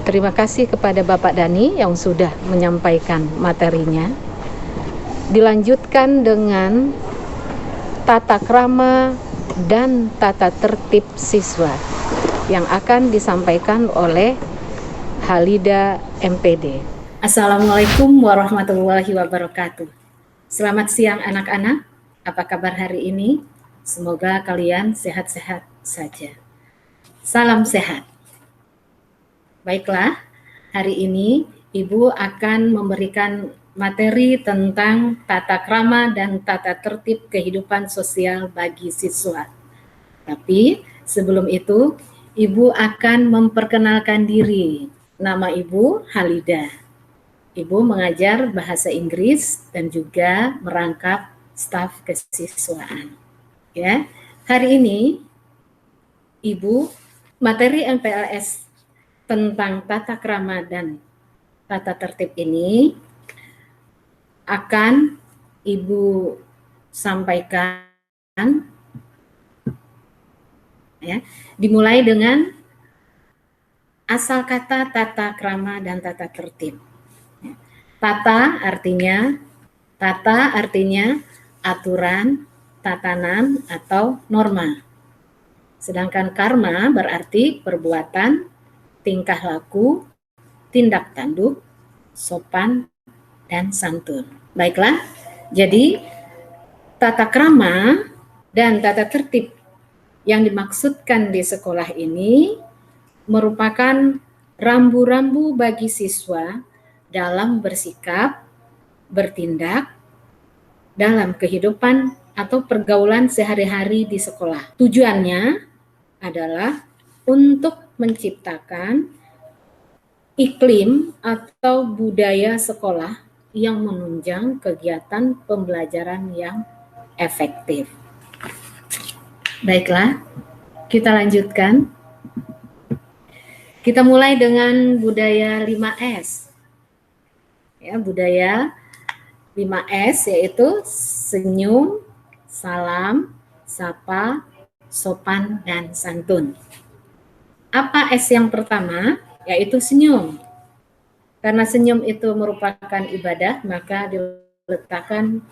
Terima kasih kepada Bapak Dhani yang sudah menyampaikan materinya. Dilanjutkan dengan tata krama dan tata tertib siswa yang akan disampaikan oleh Halida MPD. Assalamualaikum warahmatullahi wabarakatuh. Selamat siang anak-anak, apa kabar hari ini? Semoga kalian sehat-sehat saja. Salam sehat. Baiklah, hari ini Ibu akan memberikan materi tentang tata krama dan tata tertib kehidupan sosial bagi siswa. Tapi sebelum itu, Ibu akan memperkenalkan diri. Nama Ibu Halida. Ibu mengajar bahasa Inggris dan juga merangkap staf kesiswaan. Ya, hari ini Ibu materi MPLS tentang tata krama dan tata tertib ini akan Ibu sampaikan ya, dimulai dengan asal kata tata krama dan tata tertib. Tata artinya aturan, tatanan atau norma. Sedangkan karma berarti perbuatan, tingkah laku, tindak tanduk, sopan, dan santun. Baiklah, jadi tata krama dan tata tertib yang dimaksudkan di sekolah ini merupakan rambu-rambu bagi siswa dalam bersikap, bertindak, dalam kehidupan atau pergaulan sehari-hari di sekolah. Tujuannya adalah untuk menciptakan iklim atau budaya sekolah yang menunjang kegiatan pembelajaran yang efektif. Baiklah, kita lanjutkan. Kita mulai dengan budaya 5S. Ya, budaya 5S yaitu senyum, salam, sapa, sopan, dan santun. Apa S yang pertama? Yaitu senyum. Karena senyum itu merupakan ibadah, maka diletakkan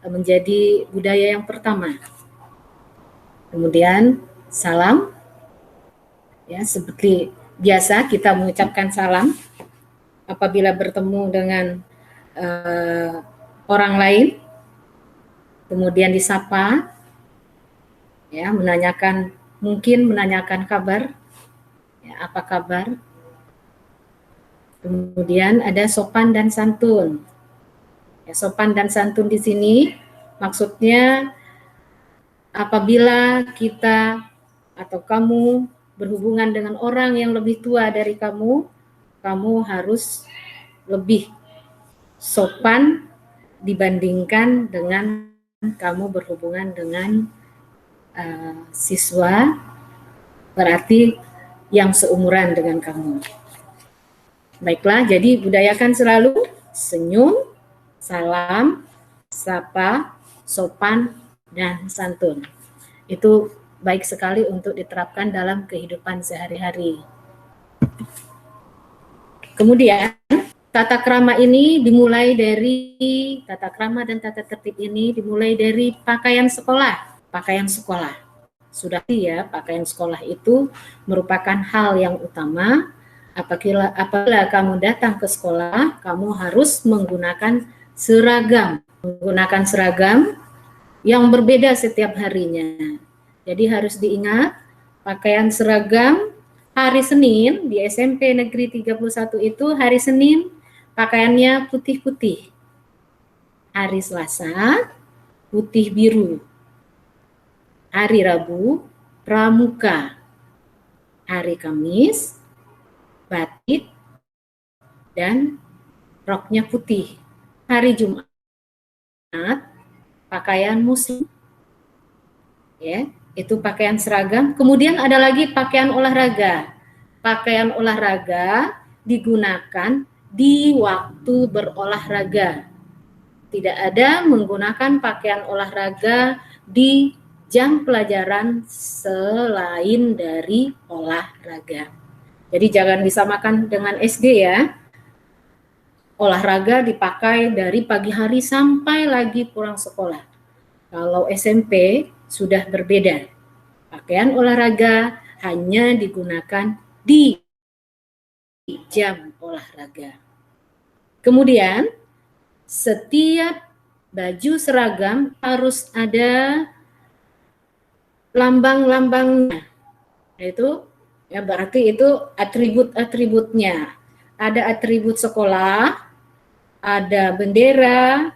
menjadi budaya yang pertama. Kemudian salam, ya seperti biasa kita mengucapkan salam apabila bertemu dengan orang lain. Kemudian disapa, ya mungkin menanyakan kabar. Ya, apa kabar? Kemudian ada sopan dan santun. Ya, sopan dan santun di sini maksudnya apabila kita atau kamu berhubungan dengan orang yang lebih tua dari kamu, kamu harus lebih sopan dibandingkan dengan kamu berhubungan dengan siswa, berarti yang seumuran dengan kamu. Baiklah, jadi budayakan selalu senyum, salam, sapa, sopan, dan santun. Itu baik sekali untuk diterapkan dalam kehidupan sehari-hari. Kemudian, tata krama dan tata tertib ini dimulai dari pakaian sekolah. Pakaian sekolah. Sudah ya, pakaian sekolah itu merupakan hal yang utama. Apabila kamu datang ke sekolah, kamu harus menggunakan seragam. Menggunakan seragam yang berbeda setiap harinya. Jadi harus diingat, pakaian seragam hari Senin di SMP Negeri 31 itu hari Senin pakaiannya putih-putih. Hari Selasa putih biru. Hari Rabu pramuka. Hari Kamis batik dan roknya putih. Hari Jumat pakaian muslim. Ya, itu pakaian seragam. Kemudian ada lagi pakaian olahraga. Pakaian olahraga digunakan di waktu berolahraga. Tidak ada menggunakan pakaian olahraga di jam pelajaran selain dari olahraga. Jadi jangan disamakan dengan SD ya. Olahraga dipakai dari pagi hari sampai lagi pulang sekolah. Kalau SMP sudah berbeda. Pakaian olahraga hanya digunakan di jam olahraga. Kemudian, setiap baju seragam harus ada lambang-lambangnya. Itu ya berarti itu atribut-atributnya. Ada atribut sekolah, ada bendera,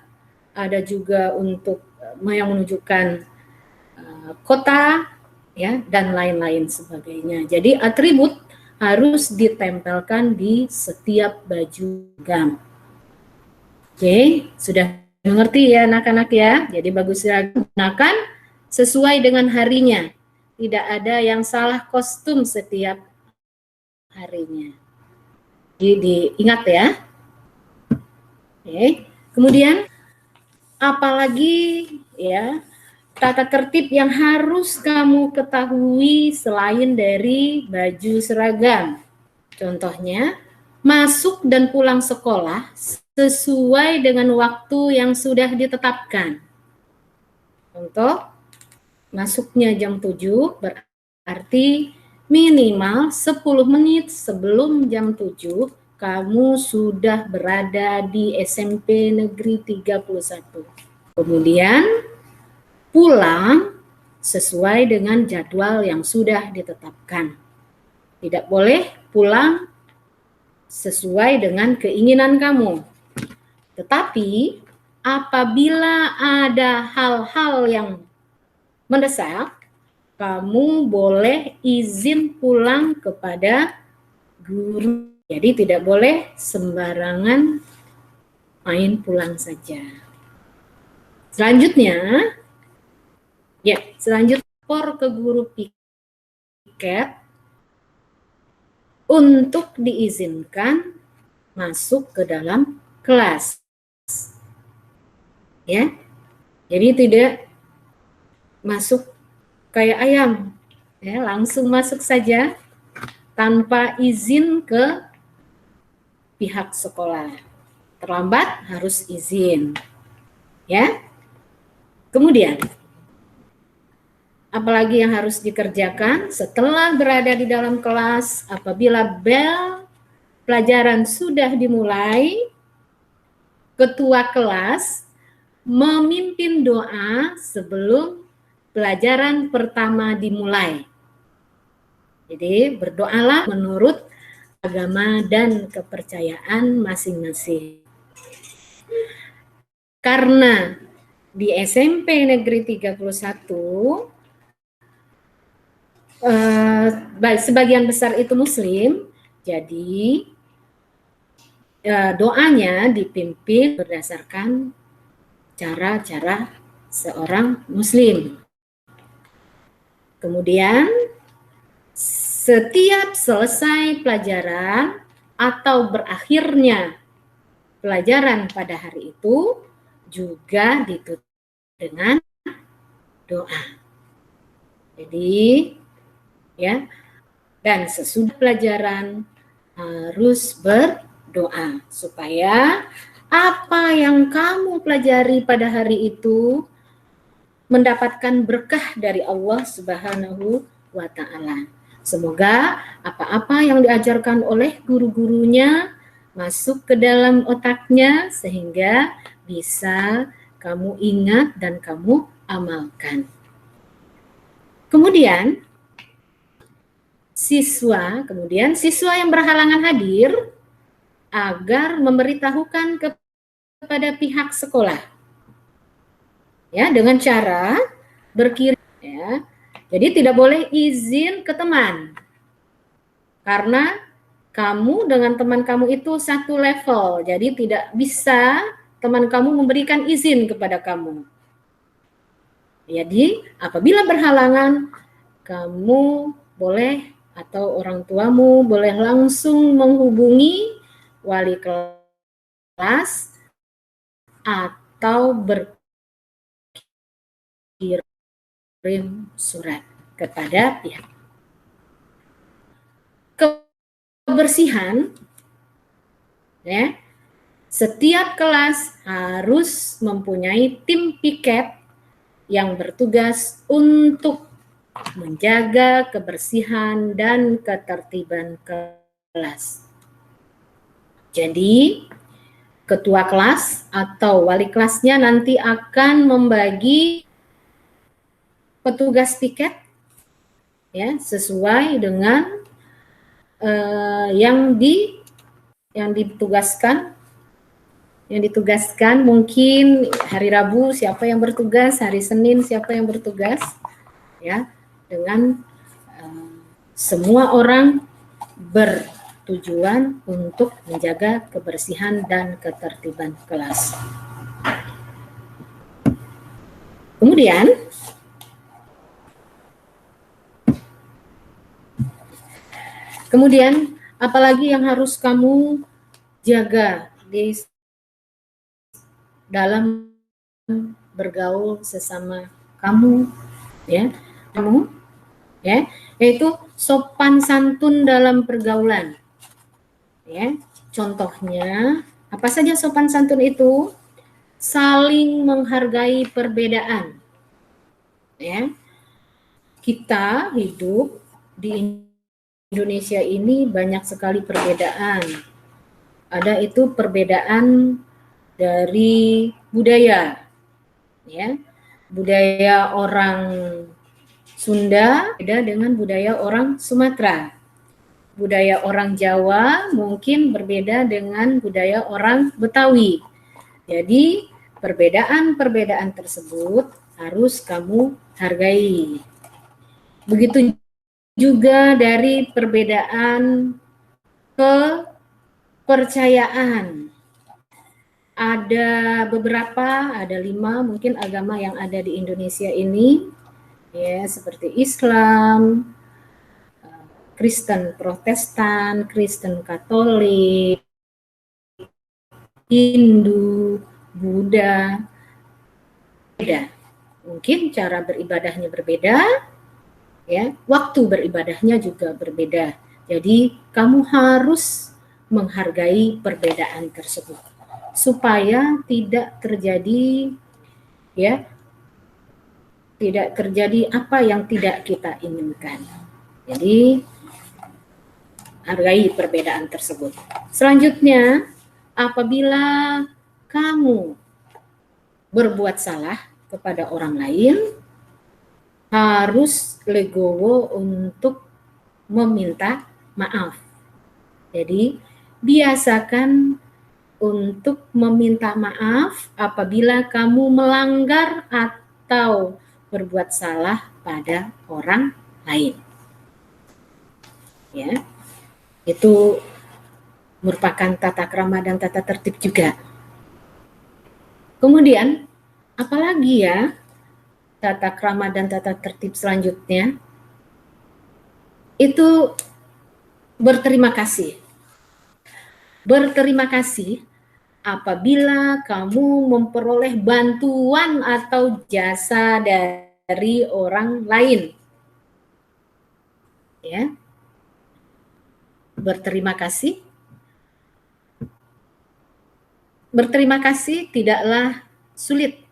ada juga untuk yang menunjukkan kota, ya, dan lain-lain sebagainya. Jadi atribut harus ditempelkan di setiap baju seragam. Oke, sudah mengerti ya anak-anak ya. Jadi bagus gunakan sesuai dengan harinya. Tidak ada yang salah kostum setiap harinya. Jadi diingat ya. Oke. Kemudian apalagi ya tata tertib yang harus kamu ketahui selain dari baju seragam. Contohnya, masuk dan pulang sekolah sesuai dengan waktu yang sudah ditetapkan. Contoh, masuknya jam 7 berarti minimal 10 menit sebelum jam 7 kamu sudah berada di SMP Negeri 31. Kemudian pulang sesuai dengan jadwal yang sudah ditetapkan. Tidak boleh pulang sesuai dengan keinginan kamu. Tetapi apabila ada hal-hal yang mendesak, kamu boleh izin pulang kepada guru. Jadi tidak boleh sembarangan main pulang saja. Selanjutnya, lapor ke guru piket untuk diizinkan masuk ke dalam kelas. Ya. Jadi tidak masuk kayak ayam, ya, langsung masuk saja tanpa izin ke pihak sekolah. Terlambat harus izin. Ya. Kemudian apalagi yang harus dikerjakan setelah berada di dalam kelas, apabila bel pelajaran sudah dimulai, ketua kelas memimpin doa sebelum pelajaran pertama dimulai. Jadi berdoalah menurut agama dan kepercayaan masing-masing. Karena di SMP Negeri 31 sebagian besar itu Muslim, jadi doanya dipimpin berdasarkan cara-cara seorang Muslim. Kemudian setiap selesai pelajaran atau berakhirnya pelajaran pada hari itu juga ditutup dengan doa. Jadi ya, dan sesudah pelajaran harus berdoa supaya apa yang kamu pelajari pada hari itu mendapatkan berkah dari Allah Subhanahu wa Ta'ala. Semoga apa-apa yang diajarkan oleh guru-gurunya masuk ke dalam otaknya sehingga bisa kamu ingat dan kamu amalkan. Kemudian siswa yang berhalangan hadir agar memberitahukan kepada pihak sekolah, ya, dengan cara berkirim, ya. Jadi tidak boleh izin ke teman, karena kamu dengan teman kamu itu satu level, jadi tidak bisa teman kamu memberikan izin kepada kamu. Jadi apabila berhalangan, kamu boleh atau orang tuamu boleh langsung menghubungi wali kelas atau berkirim surat kepada pihak. kebersihan, ya, setiap kelas harus mempunyai tim piket yang bertugas untuk menjaga kebersihan dan ketertiban kelas. Jadi, ketua kelas atau wali kelasnya nanti akan membagi petugas piket, ya, sesuai dengan yang ditugaskan. Mungkin hari Rabu siapa yang bertugas, hari Senin siapa yang bertugas, ya, dengan semua orang bertujuan untuk menjaga kebersihan dan ketertiban kelas. Kemudian apalagi yang harus kamu jaga dalam bergaul sesama kamu, ya, yaitu sopan santun dalam pergaulan, ya. Contohnya apa saja sopan santun itu? Saling menghargai perbedaan, ya. Kita hidup di Indonesia ini banyak sekali perbedaan. Ada itu perbedaan dari budaya, ya. Budaya orang Sunda beda dengan budaya orang Sumatera. Budaya orang Jawa mungkin berbeda dengan budaya orang Betawi. Jadi perbedaan-perbedaan tersebut harus kamu hargai. Begitu juga dari perbedaan kepercayaan. Ada 5 mungkin agama yang ada di Indonesia ini, ya, seperti Islam, Kristen Protestan, Kristen Katolik, Hindu, Buddha. Beda. Mungkin cara beribadahnya berbeda, ya, waktu beribadahnya juga berbeda. Jadi kamu harus menghargai perbedaan tersebut supaya tidak terjadi, ya, tidak terjadi apa yang tidak kita inginkan. Jadi hargai perbedaan tersebut. Selanjutnya, apabila kamu berbuat salah kepada orang lain, harus legowo untuk meminta maaf. Jadi, biasakan untuk meminta maaf apabila kamu melanggar atau berbuat salah pada orang lain. Ya, itu merupakan tata krama dan tata tertib juga. Kemudian, apalagi ya tata krama dan tata tertib selanjutnya? Itu berterima kasih. Berterima kasih apabila kamu memperoleh bantuan atau jasa dari orang lain. Ya. Berterima kasih. Berterima kasih tidaklah sulit.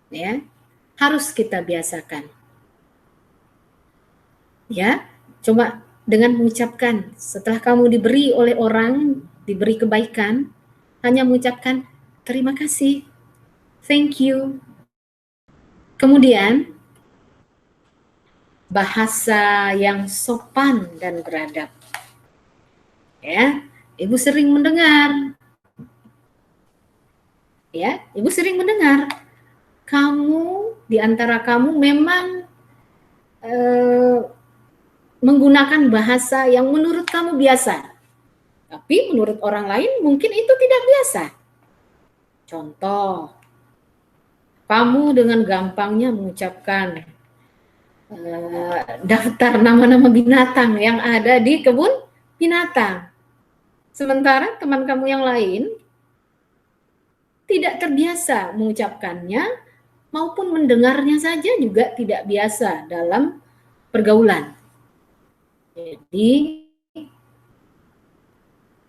Ya. Harus kita biasakan. Ya, cuma dengan mengucapkan setelah kamu diberi oleh orang, diberi kebaikan, hanya mengucapkan terima kasih, thank you. Kemudian bahasa yang sopan dan beradab. Ya, Ibu sering mendengar. Ya, Ibu sering mendengar. Kamu di antara kamu memang menggunakan bahasa yang menurut kamu biasa, tapi menurut orang lain mungkin itu tidak biasa. Contoh, kamu dengan gampangnya mengucapkan daftar nama-nama binatang yang ada di kebun binatang. Sementara teman kamu yang lain tidak terbiasa mengucapkannya maupun mendengarnya saja juga tidak biasa dalam pergaulan. Jadi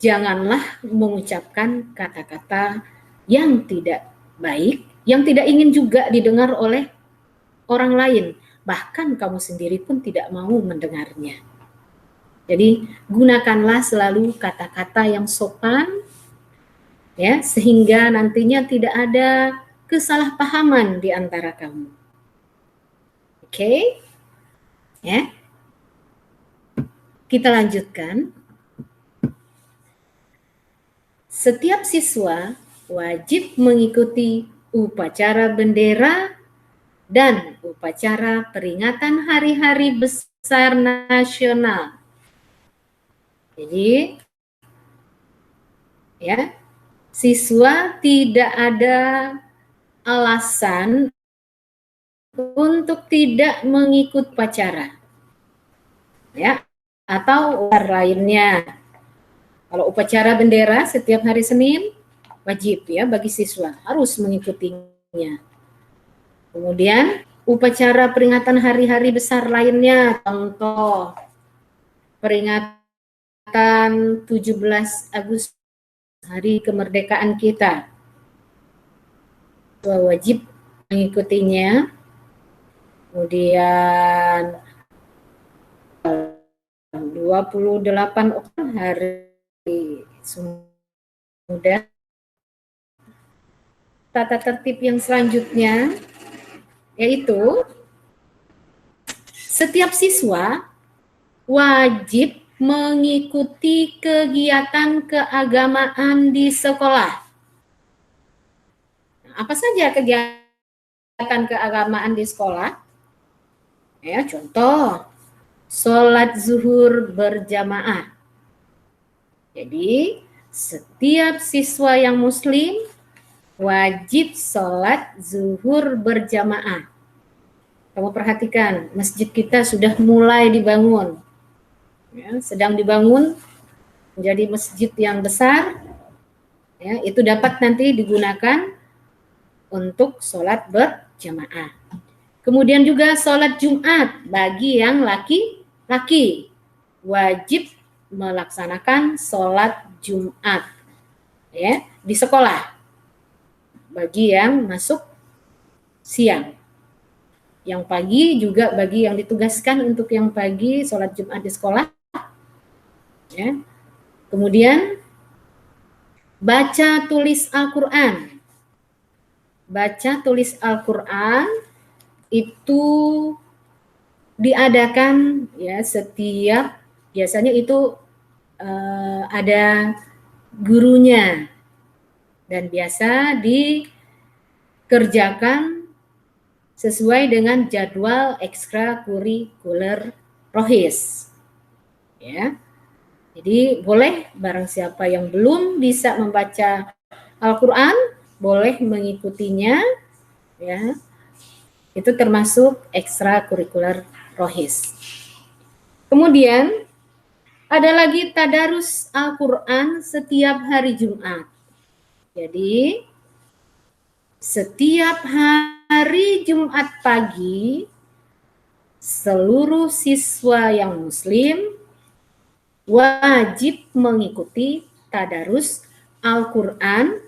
janganlah mengucapkan kata-kata yang tidak baik, yang tidak ingin juga didengar oleh orang lain, bahkan kamu sendiri pun tidak mau mendengarnya. Jadi gunakanlah selalu kata-kata yang sopan, ya, sehingga nantinya tidak ada kesalahpahaman di antara kamu. Oke? Ya. Kita lanjutkan. Setiap siswa wajib mengikuti upacara bendera dan upacara peringatan hari-hari besar nasional. Jadi, ya, siswa tidak ada alasan untuk tidak mengikut upacara, ya, atau lainnya. Kalau upacara bendera setiap hari Senin wajib, ya, bagi siswa harus mengikutinya. Kemudian upacara peringatan hari-hari besar lainnya, contoh peringatan 17 Agustus, hari kemerdekaan kita, wajib mengikutinya. Kemudian 28 Oktober, hari Muda. Tata tertib yang selanjutnya yaitu setiap siswa wajib mengikuti kegiatan keagamaan di sekolah. Apa saja kegiatan keagamaan di sekolah? Ya, contoh, sholat zuhur berjamaah. Jadi, setiap siswa yang muslim wajib sholat zuhur berjamaah. Kamu perhatikan, masjid kita sudah mulai dibangun. Ya, sedang dibangun menjadi masjid yang besar. Ya, itu dapat nanti digunakan untuk sholat berjamaah. Kemudian juga sholat Jumat bagi yang laki-laki. Wajib melaksanakan sholat Jumat, ya, di sekolah. Bagi yang masuk siang. Yang pagi juga bagi yang ditugaskan untuk yang pagi sholat Jumat di sekolah. Ya. Kemudian baca tulis Al-Quran. Baca tulis Al-Quran itu diadakan, ya, setiap, biasanya itu ada gurunya dan biasa dikerjakan sesuai dengan jadwal ekstrakurikuler Rohis. Ya. Jadi boleh barang siapa yang belum bisa membaca Al-Quran boleh mengikutinya, ya. Itu termasuk ekstrakurikuler Rohis. Kemudian ada lagi tadarus Al-Quran setiap hari Jumat. Jadi setiap hari Jumat pagi seluruh siswa yang muslim wajib mengikuti tadarus Al-Quran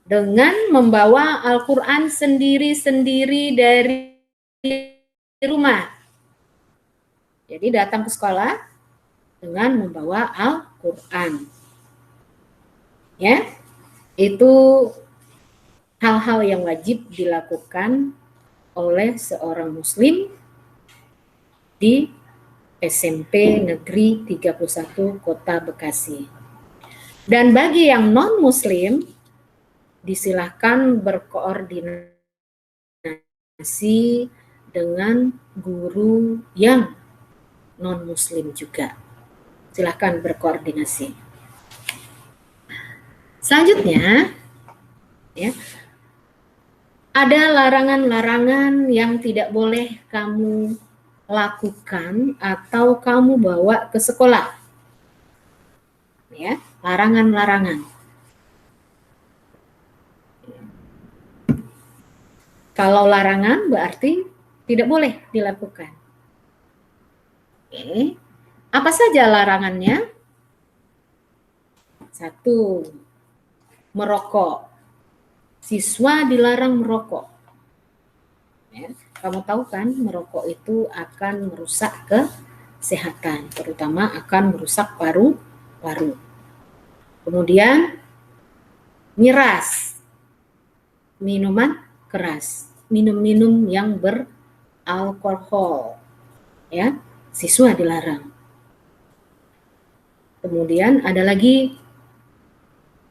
dengan membawa Al-Quran sendiri-sendiri dari rumah. Jadi datang ke sekolah dengan membawa Al-Quran. Ya, itu hal-hal yang wajib dilakukan oleh seorang muslim di SMP Negeri 31 Kota Bekasi. Dan bagi yang non-muslim, disilahkan berkoordinasi dengan guru yang non-muslim juga. Silahkan berkoordinasi. Selanjutnya, ya, ada larangan-larangan yang tidak boleh kamu lakukan atau kamu bawa ke sekolah. Ya, larangan-larangan. Kalau larangan berarti tidak boleh dilakukan. Oke. Apa saja larangannya? Satu, merokok. Siswa dilarang merokok. Ya, kamu tahu kan, merokok itu akan merusak kesehatan, terutama akan merusak paru-paru. Kemudian miras, minuman keras, minum-minum yang beralkohol, ya, siswa dilarang. Kemudian ada lagi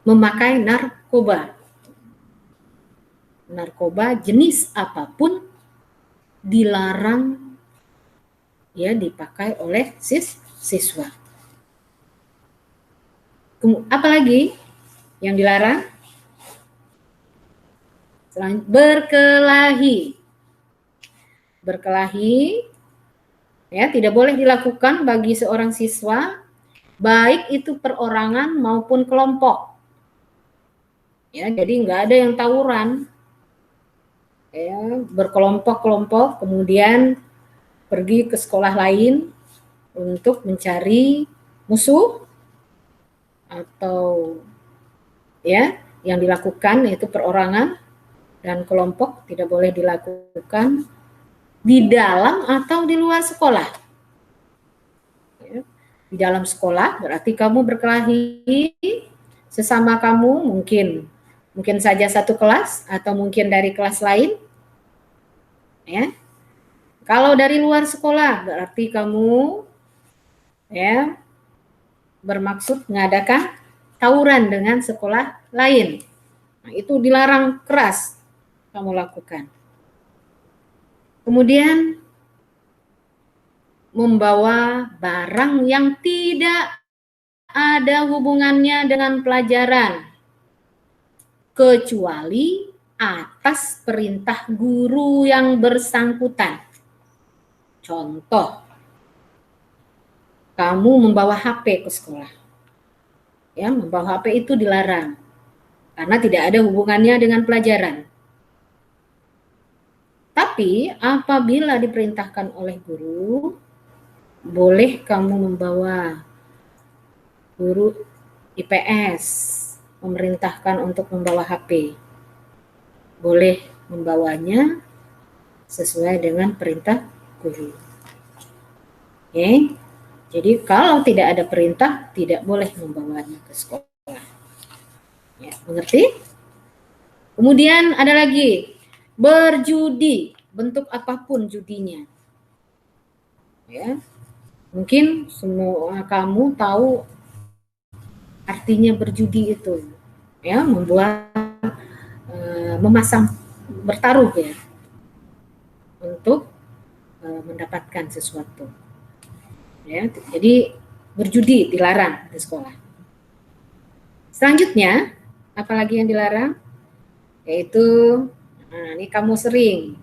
memakai narkoba. Narkoba jenis apapun dilarang ya dipakai oleh siswa. Apalagi yang dilarang? Berkelahi. Berkelahi ya tidak boleh dilakukan bagi seorang siswa, baik itu perorangan maupun kelompok. Ya, jadi nggak ada yang tawuran. Ya, berkelompok-kelompok kemudian pergi ke sekolah lain untuk mencari musuh, atau ya yang dilakukan yaitu perorangan dan kelompok tidak boleh dilakukan di dalam atau di luar sekolah. Ya, di dalam sekolah berarti kamu berkelahi sesama kamu, mungkin saja satu kelas atau mungkin dari kelas lain. Ya. Kalau dari luar sekolah berarti kamu ya bermaksud mengadakan tawuran dengan sekolah lain. Nah, itu dilarang keras kamu lakukan. Kemudian membawa barang yang tidak ada hubungannya dengan pelajaran, kecuali atas perintah guru yang bersangkutan. Contoh, kamu membawa HP ke sekolah. Ya, membawa HP itu dilarang karena tidak ada hubungannya dengan pelajaran. Tapi apabila diperintahkan oleh guru, boleh kamu membawa. Guru IPS memerintahkan untuk membawa HP. Boleh membawanya sesuai dengan perintah guru. Oke. Jadi kalau tidak ada perintah, tidak boleh membawanya ke sekolah. Ya, mengerti? Kemudian ada lagi, berjudi, bentuk apapun judinya. Ya. Mungkin semua kamu tahu artinya berjudi itu, ya, memasang bertaruh ya untuk mendapatkan sesuatu. Ya, jadi berjudi dilarang di sekolah. Selanjutnya, apalagi yang dilarang? Yaitu, ini kamu sering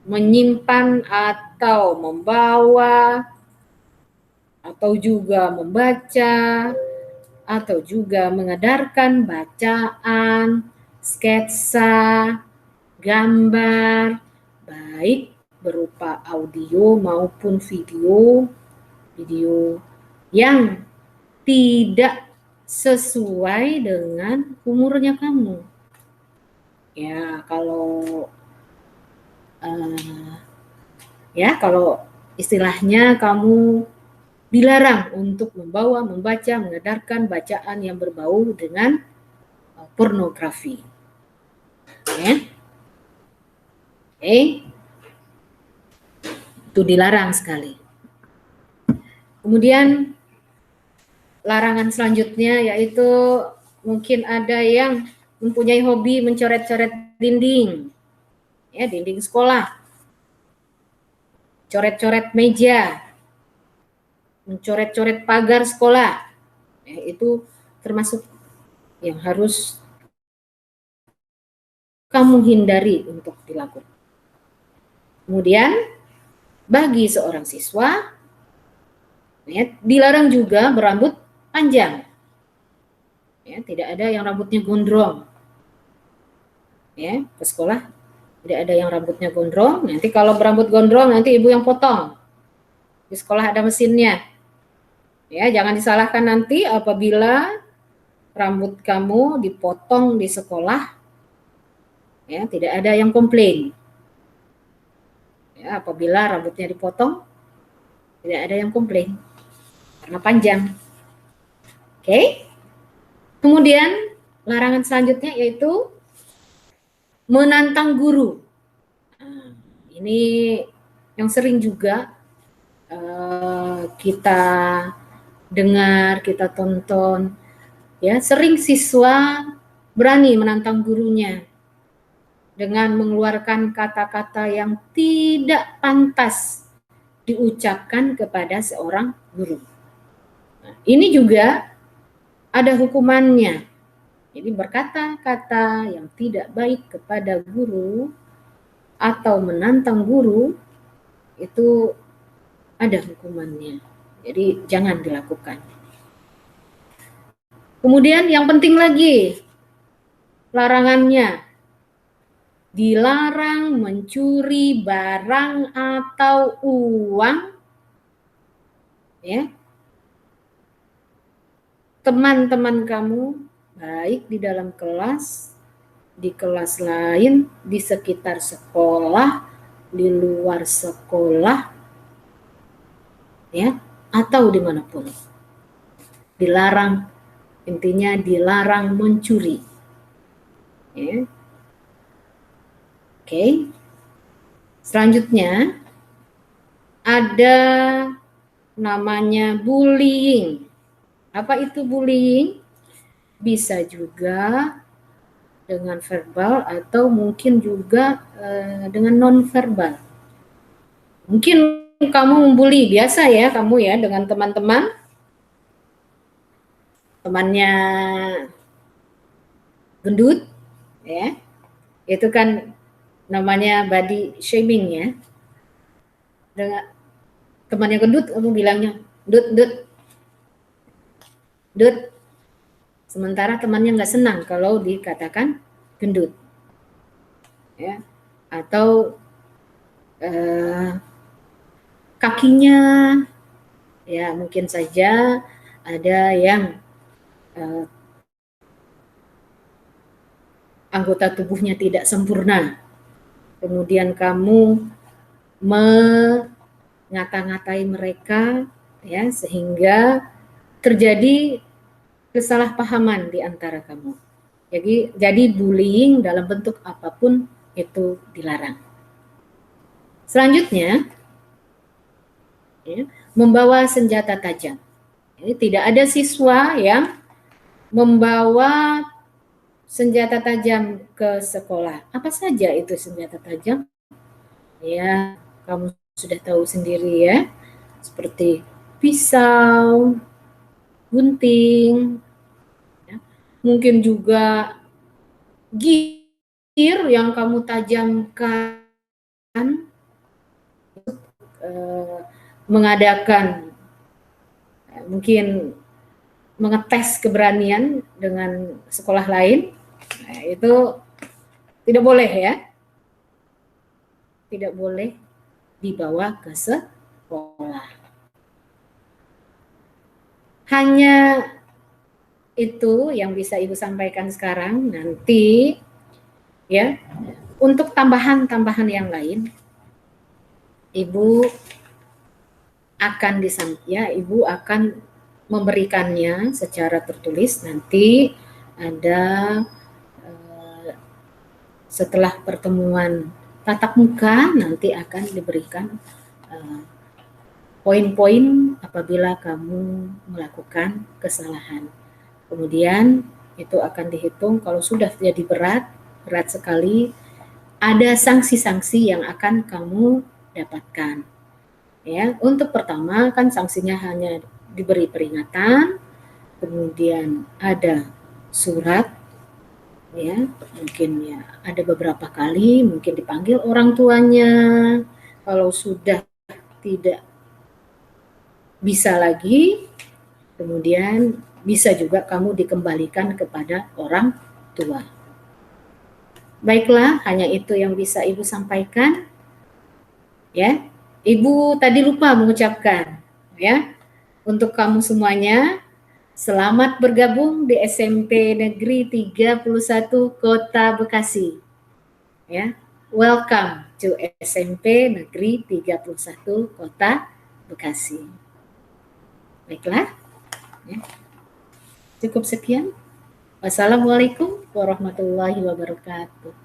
menyimpan atau membawa atau juga membaca atau juga mengedarkan bacaan, sketsa, gambar, baik berupa audio maupun video yang tidak sesuai dengan umurnya kamu. Ya, kalau istilahnya kamu dilarang untuk membawa, membaca, mengedarkan bacaan yang berbau dengan pornografi. Ya. Itu dilarang sekali. Kemudian larangan selanjutnya yaitu mungkin ada yang mempunyai hobi mencoret-coret dinding. Ya, dinding sekolah. Coret-coret meja. Mencoret-coret pagar sekolah, ya, itu termasuk yang harus kamu hindari untuk dilakukan. Kemudian bagi seorang siswa, ya, dilarang juga berambut panjang. Ya, tidak ada yang rambutnya gondrong. Ya, ke sekolah tidak ada yang rambutnya gondrong. Nanti kalau berambut gondrong nanti ibu yang potong. Di sekolah ada mesinnya. Ya, jangan disalahkan nanti apabila rambut kamu dipotong di sekolah, ya tidak ada yang komplain. Ya, apabila rambutnya dipotong, tidak ada yang komplain karena panjang. Oke. Kemudian larangan selanjutnya yaitu menantang guru. Ini yang sering juga kita dengar, kita tonton, ya sering siswa berani menantang gurunya dengan mengeluarkan kata-kata yang tidak pantas diucapkan kepada seorang guru. Nah, ini juga ada hukumannya. Jadi berkata-kata yang tidak baik kepada guru atau menantang guru itu ada hukumannya. Jadi jangan dilakukan. Kemudian yang penting lagi, larangannya dilarang mencuri barang atau uang, ya, teman-teman kamu, baik di dalam kelas, di kelas lain, di sekitar sekolah, di luar sekolah, ya, atau dimanapun. Dilarang, intinya dilarang mencuri. Ya. Oke. Selanjutnya ada namanya bullying. Apa itu bullying? Bisa juga dengan verbal atau mungkin juga dengan non-verbal. Mungkin kamu membuli biasa ya, kamu ya dengan teman-teman, temannya gendut, ya, itu kan namanya body shaming ya. Dengan temannya gendut, kamu bilangnya dut. Sementara temannya nggak senang kalau dikatakan gendut, ya, atau kakinya, ya mungkin saja ada yang anggota tubuhnya tidak sempurna, kemudian kamu mengata-ngatai mereka, ya, sehingga terjadi kesalahpahaman di antara kamu. Jadi bullying dalam bentuk apapun itu dilarang. Selanjutnya, ya, membawa senjata tajam. Jadi tidak ada siswa yang membawa senjata tajam ke sekolah. Apa saja itu senjata tajam? Ya, kamu sudah tahu sendiri ya, seperti pisau, gunting, ya. Mungkin juga gear yang kamu tajamkan untuk mengadakan mungkin mengetes keberanian dengan sekolah lain. Nah, itu tidak boleh ya, tidak boleh dibawa ke sekolah. Hanya itu yang bisa Ibu sampaikan sekarang. Nanti ya, untuk tambahan-tambahan yang lain Ibu akan memberikannya secara tertulis nanti. Ada setelah pertemuan tatap muka nanti akan diberikan poin-poin apabila kamu melakukan kesalahan. Kemudian itu akan dihitung kalau sudah jadi berat sekali, ada sanksi-sanksi yang akan kamu dapatkan. Ya, untuk pertama kan sanksinya hanya diberi peringatan, kemudian ada surat, ya, mungkin ya ada beberapa kali mungkin dipanggil orang tuanya. Kalau sudah tidak bisa lagi, kemudian bisa juga kamu dikembalikan kepada orang tua. Baiklah, hanya itu yang bisa Ibu sampaikan. Ya, Ibu tadi lupa mengucapkan, ya, untuk kamu semuanya, Selamat bergabung di SMP Negeri 31 Kota Bekasi. Ya, welcome to SMP Negeri 31 Kota Bekasi. Baiklah, ya. Cukup sekian. Wassalamualaikum warahmatullahi wabarakatuh.